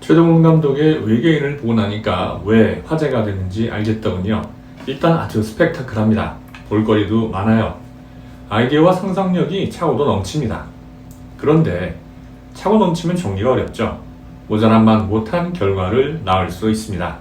최동훈 감독의 외계인을 보고 나니까 왜 화제가 되는지 알겠더군요. 일단 아주 스펙타클합니다. 볼거리도 많아요. 아이디어와 상상력이 차고도 넘칩니다. 그런데 차고 넘치면 정리가 어렵죠. 모자란만 못한 결과를 낳을 수 있습니다.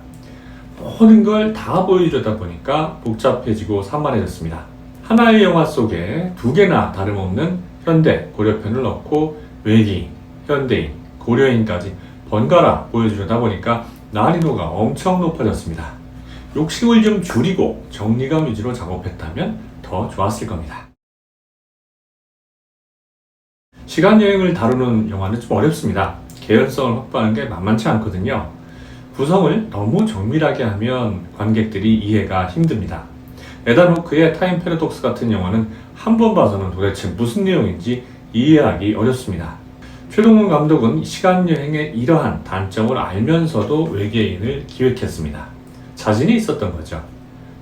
모든 걸 다 보여주려다 보니까 복잡해지고 산만해졌습니다. 하나의 영화 속에 두 개나 다름없는 현대, 고려편을 넣고 외계인, 현대인, 고려인까지 번갈아 보여주려다 보니까 난이도가 엄청 높아졌습니다. 욕심을 좀 줄이고 정리감 위주로 작업했다면 더 좋았을 겁니다. 시간여행을 다루는 영화는 좀 어렵습니다. 개연성을 확보하는 게 만만치 않거든요. 구성을 너무 정밀하게 하면 관객들이 이해가 힘듭니다. 에단 호크의 타임 패러독스 같은 영화는 한 번 봐서는 도대체 무슨 내용인지 이해하기 어렵습니다. 최동훈 감독은 시간여행의 이러한 단점을 알면서도 외계인을 기획했습니다. 자신이 있었던 거죠.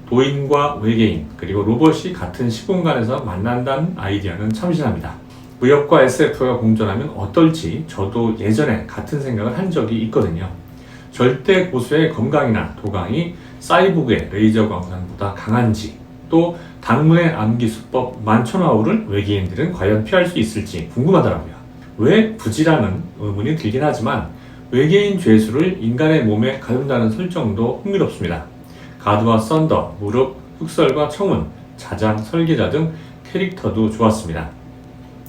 도인과 외계인 그리고 로봇이 같은 시공간에서 만난다는 아이디어는 참신합니다. 무협과 SF가 공존하면 어떨지 저도 예전에 같은 생각을 한 적이 있거든요. 절대 고수의 검강이나 도강이 사이보그의 레이저 광선보다 강한지, 또 당문의 암기 수법 만천하우를 외계인들은 과연 피할 수 있을지 궁금하더라고요. 왜 굳이라는 의문이 들긴 하지만 외계인 죄수를 인간의 몸에 가둔다는 설정도 흥미롭습니다. 가드와 썬더, 무릎, 흑설과 청운, 자장, 설계자 등 캐릭터도 좋았습니다.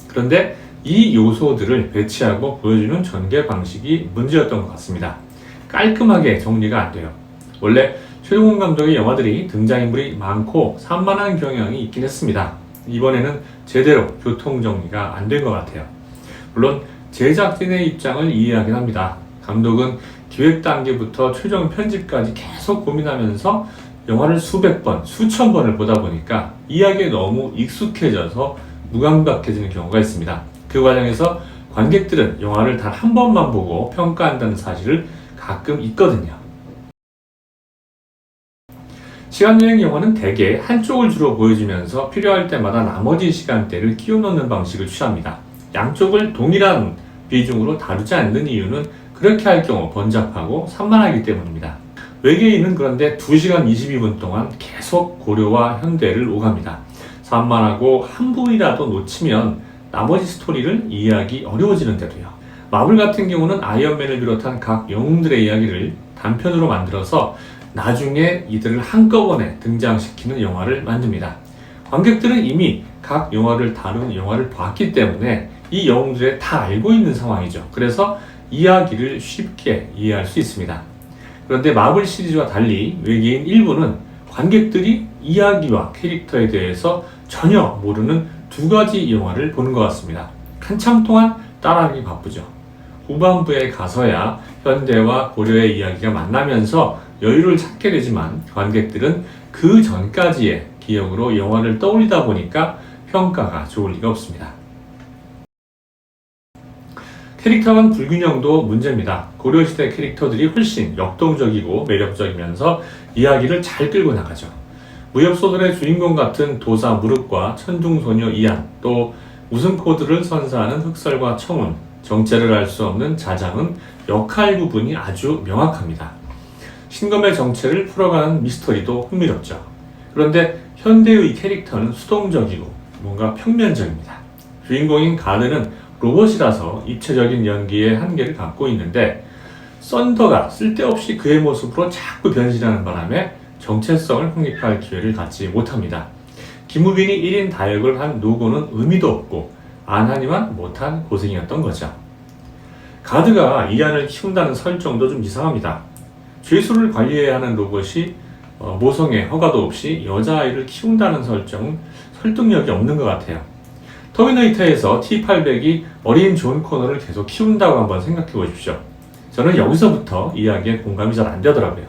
그런데 이 요소들을 배치하고 보여주는 전개 방식이 문제였던 것 같습니다. 깔끔하게 정리가 안 돼요. 원래 최동훈 감독의 영화들이 등장인물이 많고 산만한 경향이 있긴 했습니다. 이번에는 제대로 교통 정리가 안 된 것 같아요. 물론 제작진의 입장을 이해하긴 합니다. 감독은 기획 단계부터 최종 편집까지 계속 고민하면서 영화를 수백 번, 수천 번을 보다 보니까 이야기에 너무 익숙해져서 무감각해지는 경우가 있습니다. 그 과정에서 관객들은 영화를 단 한 번만 보고 평가한다는 사실을 가끔 있거든요. 시간여행 영화는 대개 한쪽을 주로 보여주면서 필요할 때마다 나머지 시간대를 끼워 넣는 방식을 취합니다. 양쪽을 동일한 비중으로 다루지 않는 이유는 그렇게 할 경우 번잡하고 산만하기 때문입니다. 외계인은 그런데 2시간 22분 동안 계속 고려와 현대를 오갑니다. 산만하고 한 부위라도 놓치면 나머지 스토리를 이해하기 어려워지는데도요. 마블 같은 경우는 아이언맨을 비롯한 각 영웅들의 이야기를 단편으로 만들어서 나중에 이들을 한꺼번에 등장시키는 영화를 만듭니다. 관객들은 이미 각 영화를 다룬 영화를 봤기 때문에 이 영웅들을 다 알고 있는 상황이죠. 그래서 이야기를 쉽게 이해할 수 있습니다. 그런데 마블 시리즈와 달리 외계인 일부는 관객들이 이야기와 캐릭터에 대해서 전혀 모르는 두 가지 영화를 보는 것 같습니다. 한참 동안 따라하기 바쁘죠. 후반부에 가서야 현대와 고려의 이야기가 만나면서 여유를 찾게 되지만 관객들은 그 전까지의 기억으로 영화를 떠올리다 보니까 평가가 좋을 리가 없습니다. 캐릭터 간 불균형도 문제입니다. 고려시대 캐릭터들이 훨씬 역동적이고 매력적이면서 이야기를 잘 끌고 나가죠. 무협소설의 주인공 같은 도사 무릎과 천둥소녀 이안, 또 우승 코드를 선사하는 흑설과 청운, 정체를 알 수 없는 자장은 역할 구분이 아주 명확합니다. 신검의 정체를 풀어가는 미스터리도 흥미롭죠. 그런데 현대의 캐릭터는 수동적이고 뭔가 평면적입니다. 주인공인 가드는 로봇이라서 입체적인 연기의 한계를 갖고 있는데 썬더가 쓸데없이 그의 모습으로 자꾸 변신하는 바람에 정체성을 확립할 기회를 갖지 못합니다. 김우빈이 1인 다역을 한 노고는 의미도 없고 안하니만 못한 고생이었던 거죠. 가드가 이안을 키운다는 설정도 좀 이상합니다. 죄수를 관리해야 하는 로봇이 모성애 허가도 없이 여자아이를 키운다는 설정은 설득력이 없는 것 같아요. 터미네이터에서 T-800이 어린 존 코너를 계속 키운다고 한번 생각해 보십시오. 저는 여기서부터 이야기에 공감이 잘 안 되더라고요.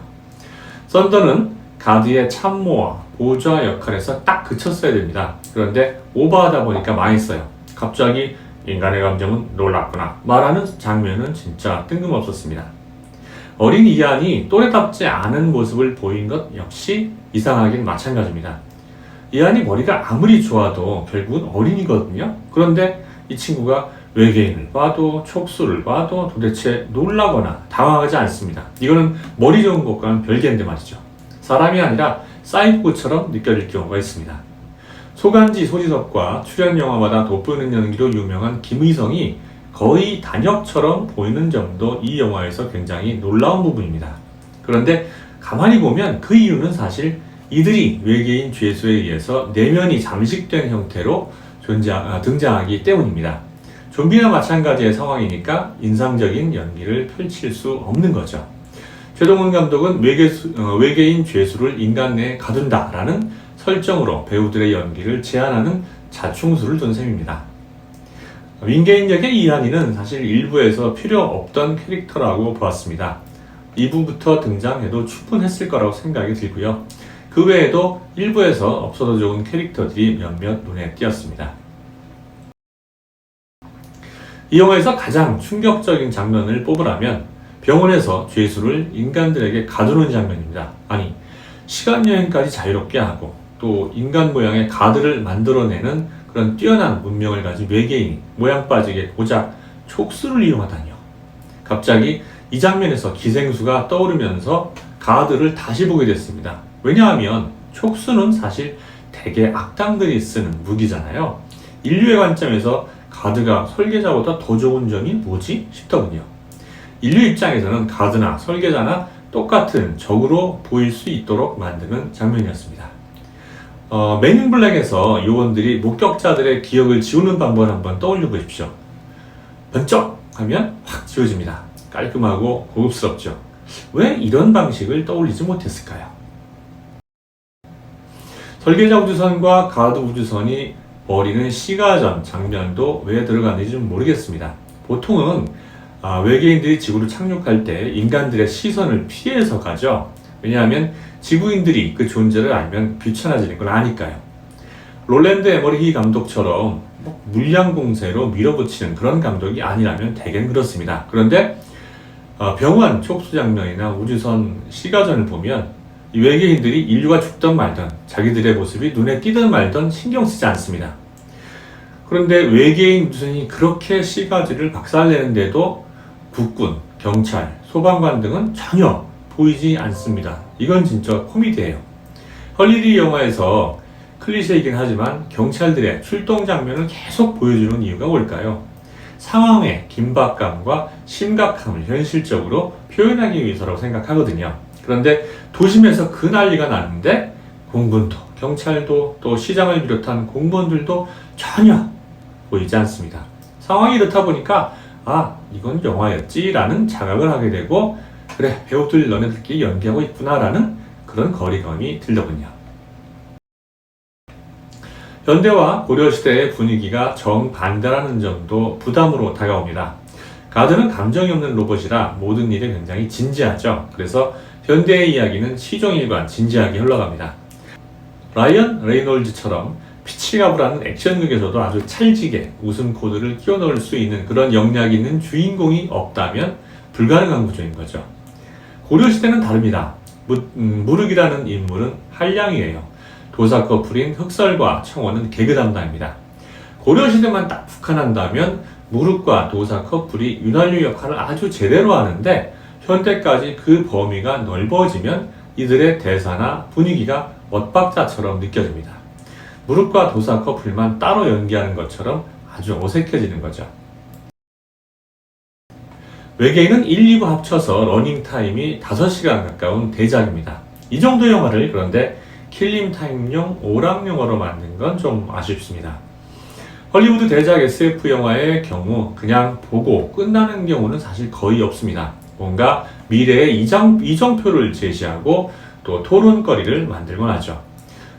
썬더는 가드의 참모와 보좌 역할에서 딱 그쳤어야 됩니다. 그런데 오버하다 보니까 망했어요. 갑자기 인간의 감정은 놀랍구나 말하는 장면은 진짜 뜬금없었습니다. 어린 이안이 또래답지 않은 모습을 보인 것 역시 이상하긴 마찬가지입니다. 이안이 머리가 아무리 좋아도 결국은 어린이거든요. 그런데 이 친구가 외계인을 봐도 촉수를 봐도 도대체 놀라거나 당황하지 않습니다. 이거는 머리 좋은 것과는 별개인데 말이죠. 사람이 아니라 사이보그처럼 느껴질 경우가 있습니다. 소간지 소지섭과 출연 영화마다 돋보이는 연기로 유명한 김의성이 거의 단역처럼 보이는 점도 이 영화에서 굉장히 놀라운 부분입니다. 그런데 가만히 보면 그 이유는 사실 이들이 외계인 죄수에 의해서 내면이 잠식된 형태로 등장하기 때문입니다. 좀비나 마찬가지의 상황이니까 인상적인 연기를 펼칠 수 없는 거죠. 최동원 감독은 외계인 죄수를 인간 내에 가둔다라는 설정으로 배우들의 연기를 제한하는 자충수를 둔 셈입니다. 윙게인 역의 이한이는 사실 일부에서 필요 없던 캐릭터라고 보았습니다. 2부부터 등장해도 충분했을 거라고 생각이 들고요. 그 외에도 일부에서 없어도 좋은 캐릭터들이 몇몇 눈에 띄었습니다. 이 영화에서 가장 충격적인 장면을 뽑으라면 병원에서 죄수를 인간들에게 가두는 장면입니다. 아니, 시간여행까지 자유롭게 하고 또 인간 모양의 가드를 만들어내는 그런 뛰어난 문명을 가진 외계인이 모양 빠지게 고작 촉수를 이용하다니요. 갑자기 이 장면에서 기생수가 떠오르면서 가드를 다시 보게 됐습니다. 왜냐하면 촉수는 사실 대개 악당들이 쓰는 무기잖아요. 인류의 관점에서 가드가 설계자보다 더 좋은 점이 뭐지? 싶더군요. 인류 입장에서는 가드나 설계자나 똑같은 적으로 보일 수 있도록 만드는 장면이었습니다. 맨인 블랙에서 요원들이 목격자들의 기억을 지우는 방법을 한번 떠올려 보십시오. 번쩍 하면 확 지워집니다. 깔끔하고 고급스럽죠. 왜 이런 방식을 떠올리지 못했을까요? 설계자 우주선과 가드 우주선이 벌이는 시가전 장면도 왜 들어갔는지 좀 모르겠습니다. 보통은 외계인들이 지구로 착륙할 때 인간들의 시선을 피해서 가죠. 왜냐하면 지구인들이 그 존재를 알면 귀찮아지는 걸 아니까요. 롤랜드 에머리히 감독처럼 물량 공세로 밀어붙이는 그런 감독이 아니라면 대개는 그렇습니다. 그런데 병원 촉수 장면이나 우주선 시가전을 보면 이 외계인들이 인류가 죽든 말든 자기들의 모습이 눈에 띄든 말든 신경 쓰지 않습니다. 그런데 외계인 우주선이 그렇게 시가지를 박살내는데도 국군, 경찰, 소방관 등은 전혀 보이지 않습니다. 이건 진짜 코미디예요. 헐리우드 영화에서 클리셰이긴 하지만 경찰들의 출동 장면을 계속 보여주는 이유가 뭘까요? 상황의 긴박감과 심각함을 현실적으로 표현하기 위해서라고 생각하거든요. 그런데 도심에서 그 난리가 나는데 공군도, 경찰도, 또 시장을 비롯한 공무원들도 전혀 보이지 않습니다. 상황이 이렇다 보니까 이건 영화였지 라는 자각을 하게 되고 그래, 배우들 너네들끼리 연기하고 있구나 라는 그런 거리감이 들더군요. 현대와 고려시대의 분위기가 정반대라는 점도 부담으로 다가옵니다. 가드는 감정이 없는 로봇이라 모든 일에 굉장히 진지하죠. 그래서 현대의 이야기는 시종일관 진지하게 흘러갑니다. 라이언 레이놀즈처럼 피치가브라는 액션극에서도 아주 찰지게 웃음 코드를 끼워 넣을 수 있는 그런 역량이 있는 주인공이 없다면 불가능한 구조인 거죠. 고려시대는 다릅니다. 무륵이라는 인물은 한량이에요. 도사 커플인 흑설과 청원은 개그 담당입니다. 고려시대만 딱 국한한다면 무륵과 도사 커플이 윤활유 역할을 아주 제대로 하는데 현대까지 그 범위가 넓어지면 이들의 대사나 분위기가 엇박자처럼 느껴집니다. 무륵과 도사 커플만 따로 연기하는 것처럼 아주 어색해지는 거죠. 외계인은 1, 2부 합쳐서 러닝타임이 5시간 가까운 대작입니다. 이 정도 영화를 그런데 킬링타임용 오락 영화로 만든 건 좀 아쉽습니다. 헐리우드 대작 SF 영화의 경우 그냥 보고 끝나는 경우는 사실 거의 없습니다. 뭔가 미래의 이정표를 제시하고 또 토론거리를 만들곤 하죠.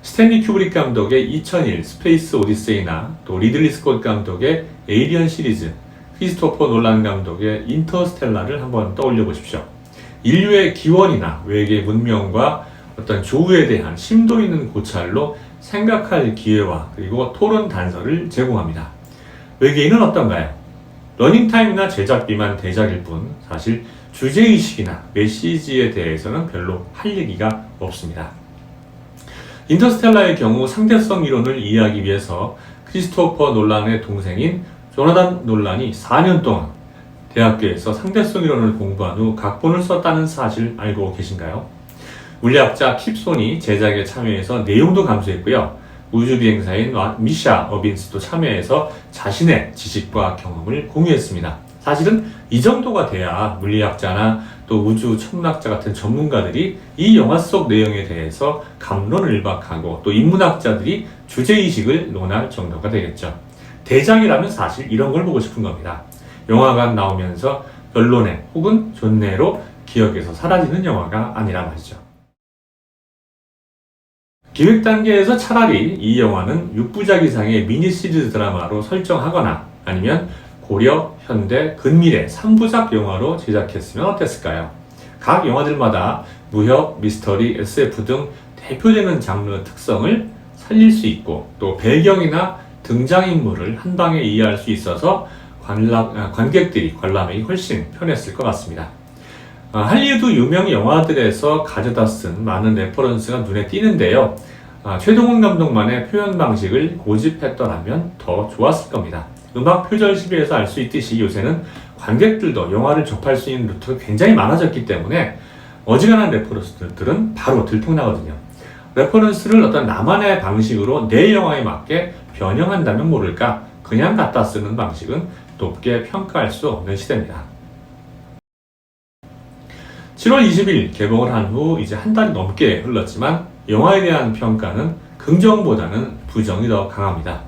스탠리 큐브릭 감독의 2001 스페이스 오디세이나 또 리들리 스콧 감독의 에이리언 시리즈, 크리스토퍼 놀란 감독의 인터스텔라를 한번 떠올려 보십시오. 인류의 기원이나 외계 문명과 어떤 조우에 대한 심도 있는 고찰로 생각할 기회와 그리고 토론 단서를 제공합니다. 외계인은 어떤가요? 러닝타임이나 제작비만 대작일 뿐 사실 주제의식이나 메시지에 대해서는 별로 할 얘기가 없습니다. 인터스텔라의 경우 상대성 이론을 이해하기 위해서 크리스토퍼 놀란의 동생인 조나단 놀란이 4년 동안 대학교에서 상대성 이론을 공부한 후 각본을 썼다는 사실 알고 계신가요? 물리학자 킵손이 제작에 참여해서 내용도 감수했고요. 우주비행사인 미샤 어빈스도 참여해서 자신의 지식과 경험을 공유했습니다. 사실은 이 정도가 돼야 물리학자나 또 우주 천문학자 같은 전문가들이 이 영화 속 내용에 대해서 감론을 일박하고 또 인문학자들이 주제의식을 논할 정도가 되겠죠. 대작이라면 사실 이런 걸 보고 싶은 겁니다. 영화관 나오면서 별로네 혹은 좋네로 기억에서 사라지는 영화가 아니라 말이죠. 기획 단계에서 차라리 이 영화는 6부작 이상의 미니 시리즈 드라마로 설정하거나 아니면 고려, 현대, 근미래 3부작 영화로 제작했으면 어땠을까요? 각 영화들마다 무협, 미스터리, SF 등 대표되는 장르 특성을 살릴 수 있고 또 배경이나 등장인물을 한 방에 이해할 수 있어서 관객들이 관람이 훨씬 편했을 것 같습니다. 할리우드 유명 영화들에서 가져다 쓴 많은 레퍼런스가 눈에 띄는데요. 최동훈 감독만의 표현 방식을 고집했더라면 더 좋았을 겁니다. 음악 표절 시비에서 알 수 있듯이 요새는 관객들도 영화를 접할 수 있는 루트가 굉장히 많아졌기 때문에 어지간한 레퍼런스들은 바로 들통나거든요. 레퍼런스를 어떤 나만의 방식으로 내 영화에 맞게 변형한다면 모를까 그냥 갖다 쓰는 방식은 높게 평가할 수 없는 시대입니다. 7월 20일 개봉을 한 후 이제 한 달이 넘게 흘렀지만 영화에 대한 평가는 긍정보다는 부정이 더 강합니다.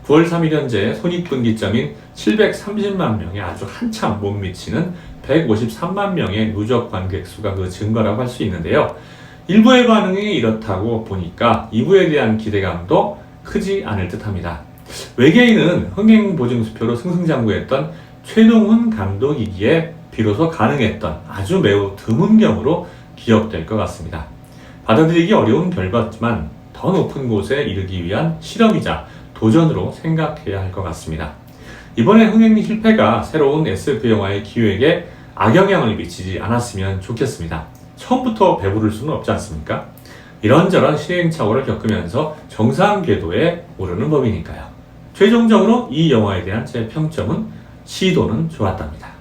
9월 3일 현재 손익분기점인 730만 명에 아주 한참 못 미치는 153만 명의 누적 관객 수가 그 증거라고 할 수 있는데요. 일부의 반응이 이렇다고 보니까 2부에 대한 기대감도 크지 않을 듯 합니다. 외계인은 흥행보증수표로 승승장구했던 최동훈 감독이기에 비로소 가능했던 아주 매우 드문 경우로 기억될 것 같습니다. 받아들이기 어려운 결과지만 더 높은 곳에 이르기 위한 실험이자 도전으로 생각해야 할 것 같습니다. 이번에 흥행 실패가 새로운 SF 영화의 기획에 악영향을 미치지 않았으면 좋겠습니다. 처음부터 배부를 수는 없지 않습니까? 이런저런 시행착오를 겪으면서 정상 궤도에 오르는 법이니까요. 최종적으로 이 영화에 대한 제 평점은 시도는 좋았답니다.